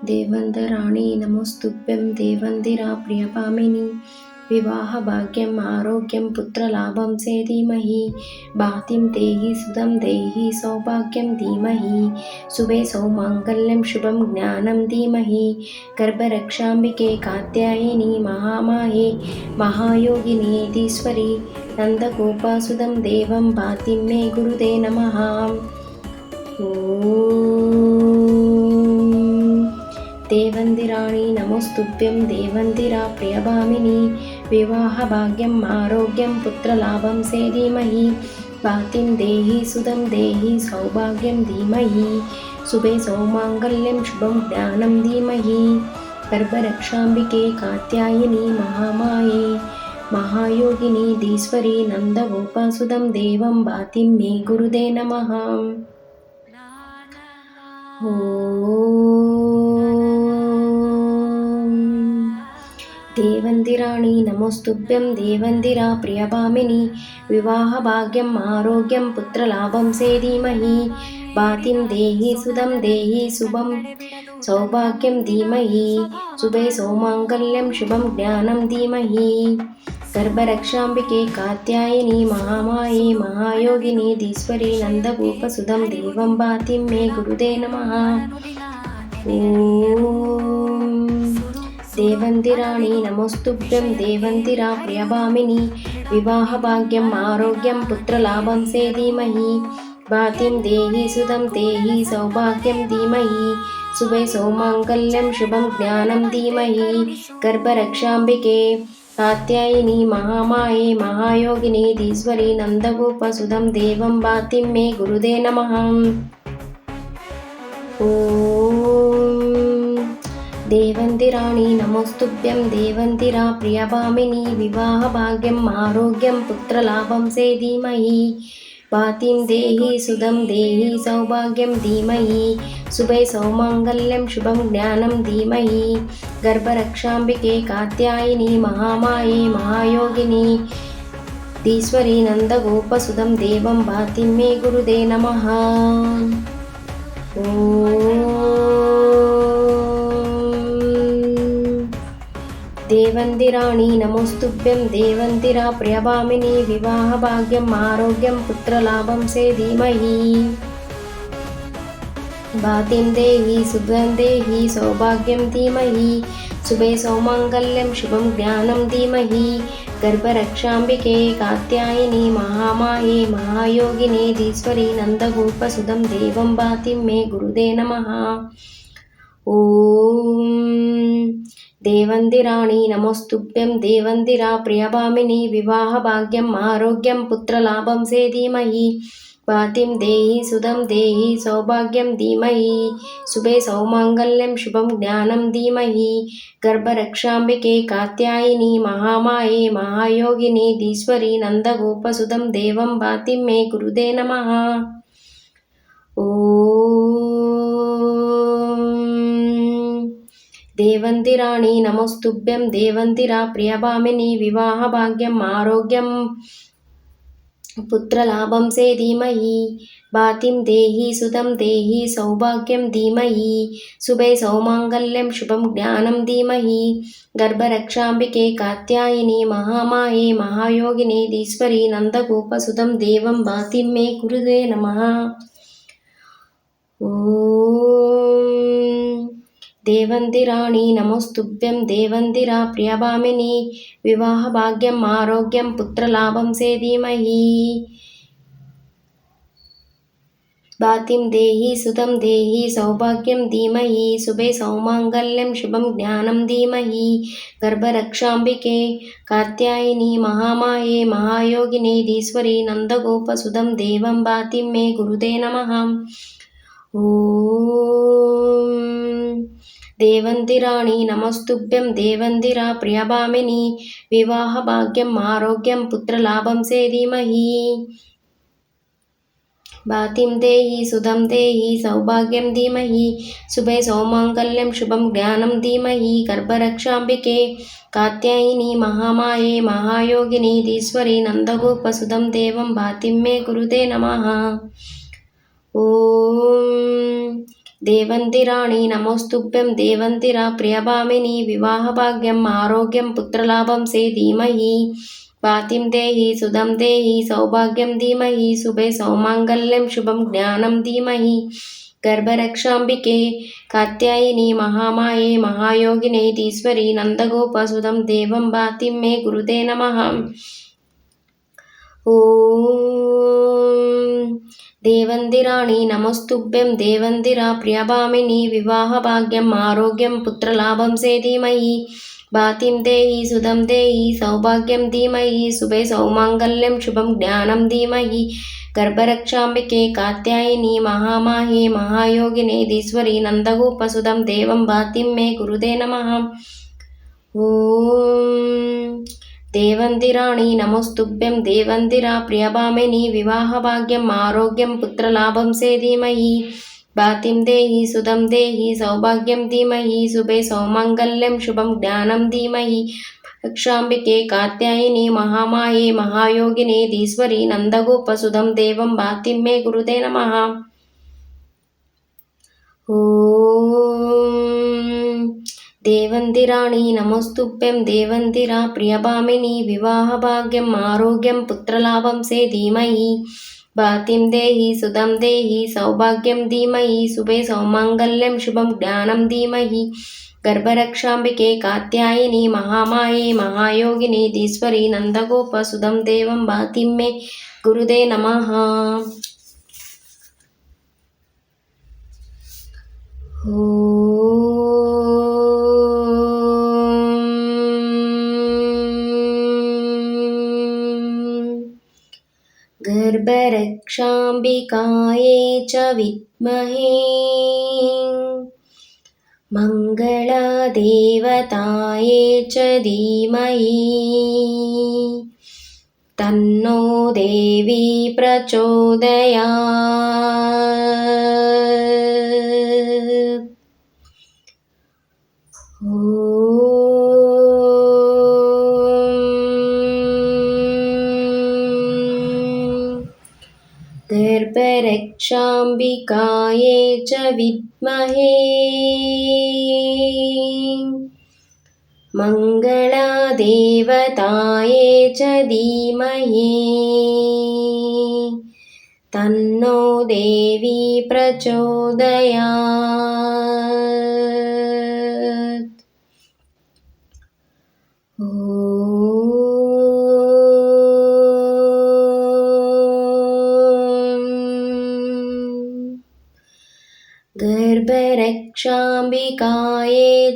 దేవందరాణి నమోస్తుభ్యం దేవందిరా ప్రియపామిని వివాహభాగ్యం ఆరోగ్యం పుత్రలాభం సేధీమహి భాతిం దేహి సుధం దేహి సౌభాగ్యం ధీమహి శుభే సౌమాంగళ్యం శుభం జ్ఞానం ధీమహి గర్భరక్షాంబికే కాత్యాయని మహామాయే మహాయోగినేదీశ్వరి నందగోపాసుదం దేవం భాతిం మే గురుదే నమః. దేవందిరాణి నమోస్తుభ్యం దేవందిరా ప్రియభామిని వివాహభాగ్యం ఆరోగ్యం పుత్రలాభం సేధీమహి భాతిం దేహి సుధం దేహి సౌభాగ్యం ధీమహి శుభే సౌమాంగళ్యం శుభం జ్ఞానం ధీమహి గర్భరక్షాంబికే కాత్యాయని మహామాయే మహాయోగిని దీశ్వరి నందగోపాసుదం దేవం భాతిం మే గురుదే నమః. దేవందిరాణి నమోస్తుభ్యం దేవందిరా ప్రియభామిని వివాహభాగ్యం ఆరోగ్యం పుత్రలాభం సేధీమహి భాతిం దేహి సుధం దేహి శుభం సౌభాగ్యం ధీమహి శుభే సౌమాంగళ్యం శుభం జ్ఞానం ధీమహి గర్భరక్షాంబికే కాత్యాయని మహామాయే మహాయోగిని దీశ్వరి నందగోపసుధం దేవం భాతిం మే గురుదే నమః. దేవందిరాణి నమోస్తుభ్యం దేవందిరా ప్రియభామిని వివాహభాగ్యం ఆరోగ్యం పుత్రలాభం సేధీమహి భాతిం దేహి సుధం దేహి సౌభాగ్యం ధీమహి శుభే సౌమాంగళ్యం శుభం జ్ఞానం ధీమహి గర్భరక్షాంబికే కాత్యాయని మహామాయే మహాయోగిని దీశ్వరి నందగోపసుధం దేవం భాతిం మే గురుదే నమః. దేవందిరాణి నమోస్తుభ్యం దేవందిరా ప్రియభామిని వివాహభాగ్యం ఆరోగ్యం పుత్రలాభం సేధీమహి భాతిం దేహి సుధం దేహి సౌభాగ్యం ధీమహి శుభే సౌమాంగళ్యం శుభం జ్ఞానం ధీమహి గర్భరక్షాంబికే కాత్యాయని మహామాయే మహాయోగిని దీశ్వరి నందగోపసుధం దేవం భాతిం మే గురుదే నమః. దేవందిరాణి నమోస్తుభ్యం దేవందిరా ప్రియభామిని వివాహభాగ్యం ఆరోగ్యం పుత్రలాభం సేధీమహి భాతిం దేహి సుధం దేహి సౌభాగ్యం ధీమహి శుభే సౌమాంగళ్యం శుభం జ్ఞానం ధీమహి గర్భరక్షాంబికే కాత్యాయని మహామాయే మహాయోగిని దీశ్వరి నందగోపసుధం దేవం భాతిం మే గురుదే నమః. దేవందిరాణి నమోస్తుభ్యం దేవందిరా ప్రియభామిని వివాహభాగ్యం ఆరోగ్యం పుత్రలాభం సేధీమహి భాతిం దేహి సుధం దేహి సౌభాగ్యం ధీమహి శుభే సౌమాంగళ్యం శుభం జ్ఞానం ధీమహి గర్భరక్షాంబికే కాత్యాయని మహామాయే మహాయోగిని దీశ్వరి నందగోపసుధం దేవం భాతిం మే గురుదే నమః. దేవందిరాణి నమోస్తుభ్యం దేవందిరా ప్రియభామిని వివాహభాగ్యం ఆరోగ్యం పుత్రలాభం సేధీమహి భాతిం దేహి సుధం దేహి సౌభాగ్యం ధీమహి శుభే సౌమాంగళ్యం శుభం జ్ఞానం ధీమహి గర్భరక్షాంబికే కాత్యాయని మహామాయే మహాయోగిని దీశ్వరి నందగోపసుధం దేవం భాతిం మే గురుదే నమః. దేవందిరాణి నమోస్తుభ్యం దేవందిరా ప్రియభామిని వివాహభాగ్యం ఆరోగ్యం పుత్రలాభం సేధీమహి భాతిం దేహి సుధం దేహి సౌభాగ్యం ధీమహి శుభే సౌమాంగళ్యం శుభం జ్ఞానం ధీమహి గర్భరక్షాంబికే కాత్యాయని మహామాయే మహాయోగిని దీశ్వరి నందగోపసుధం దేవం భాతిం మే గురుదే నమః. దేవందిరాణి నమోస్తుభ్యం దేవందిరా ప్రియభామిని వివాహభాగ్యం ఆరోగ్యం పుత్రలాభం సేధీమహి भातिं देहि सुधं देहि सौभाग्यं धीमहि शुभे सौमाङ्गल्यं शुभं ज्ञानं धीमहि गर्भरक्षाम्बिके कात्यायिनी महामाये महायोगिनीधीश्वरी नन्दगोपसुधं देवं भातिं मे गुरुते नमः। ॐ देवन्तिराणि नमोस्तुभ्यं देवन्तिरा प्रियभामिनी विवाहभाग्यम् आरोग्यं पुत्रलाभं से धीमहि भातिं देहि सुधं देहि सौभाग्यं धीमहि शुभे सौमाङ्गल्यं शुभं ज्ञानं धीमहि गर्भरक्षाम्बिके कात्यायिनी महामाये महायोगिनेधीश्वरी नन्दगोपसुधं देवं भातिं मे गुरुते नमः। ॐ देवन्तिराणि नमोस्तुभ्यं देवन्तिरा प्रियभामिनी विवाहभाग्यम् आरोग्यं पुत्रलाभं से धीमहि भातिं देहि सुधं देहि सौभाग्यं धीमहि शुभे सौमाङ्गल्यं शुभं ज्ञानं धीमहि गर्भरक्षाम्बिके कात्यायिनी महामाये महायोगिनेधीश्वरी नन्दगोपसुधं देवं भातिं मे गुरुते नमः। ॐ देवन्तिराणि नमोस्तुभ्यं देवन्तिरा प्रियभामिनी विवाहभाग्यम् आरोग्यं पुत्रलाभं से धीमहि भातिं देहि सुधं देहि सौभाग्यं धीमहि शुभे सौमाङ्गल्यं शुभं ज्ञानं धीमहि रक्षाम्बिके कात्यायिनी महामाये महायोगिनेधीश्वरी नन्दगोपसुधं देवं भातिं मे गुरुते नमः। ॐ देवन्तिराणि नमोस्तुभ्यं देवन्तिरा प्रियभामिनी विवाहभाग्यम् आरोग्यं पुत्रलाभं से धीमहि भातिं देहि सुधं देहि सौभाग्यं धीमहि शुभे सौमाङ्गल्यं शुभं ज्ञानं धीमहि गर्भरक्षाम्बिके कात्यायिनी महामाये महायोगिनेधीश्वरी नन्दगोपसुधं देवं भातिं मे गुरुते नमः। गर्भरक्षाम्बिकायै च विद्महे मङ्गलदेवतायै च धीमहि तन्नो देवी प्रचोदयात्। गर्भरक्षाम्बिकायै च विद्महे मङ्गलदेवतायै च धीमहि तन्नो देवी प्रचोदयात्। गर्भरक्षाम्बिकायै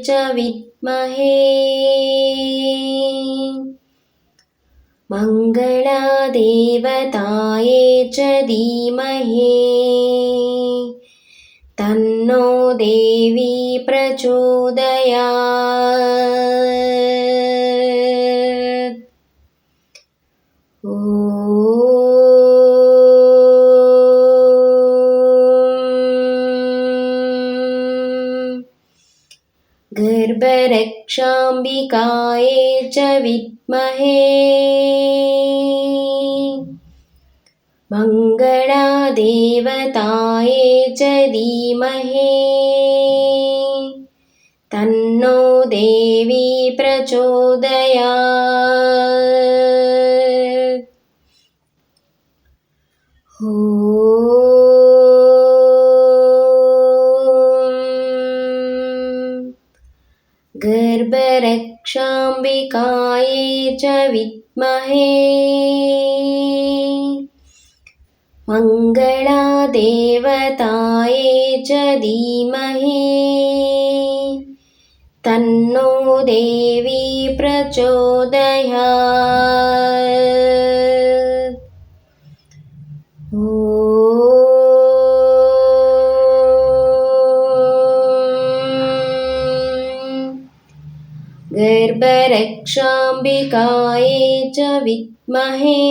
च विद्महे मङ्गलदेवतायै च धीमहि तन्नो देवी प्रचोदयात्। गर्भरक्षाम्बिकायै च विद्महे मङ्गलदेवतायै च धीमहि तन्नो देवी प्रचोदयात्। गर्भरक्षाम्बिकायै च विद्महे मङ्गलदेवतायै च धीमहि तन्नो देवी प्रचोदयात्। गर्भरक्षाम्बिकायै च विद्महे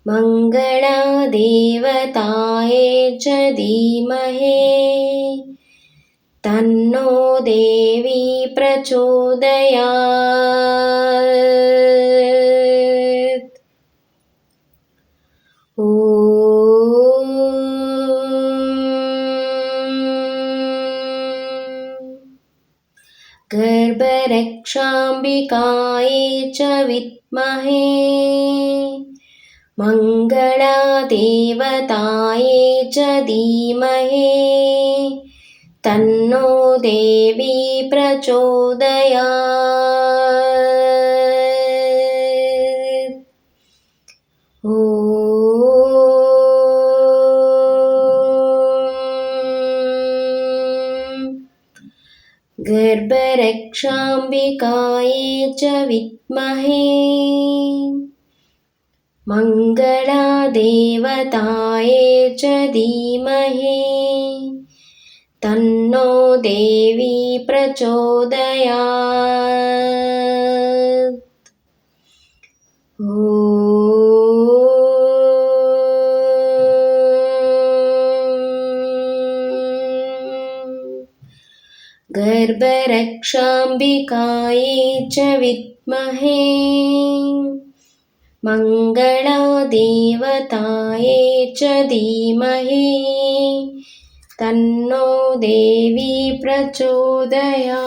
मङ्गलदेवतायै देवतायै च धीमहि तन्नो देवी प्रचोदयात्। ॐ गर्भरक्षाम्बिकायै च विद्महे मङ्गलादेवतायै च धीमहि तन्नो देवी प्रचोदयात्। ॐ गर्भरक्षाम्बिकायै च विद्महे मङ्गलादेवतायै च धीमहि तन्नो देवी प्रचोदयात्। ॐ गर्भरक्षाम्बिकायै च विद्महे मङ्गलादेवतायै च धीमहि तन्नो देवी प्रचोदयात्।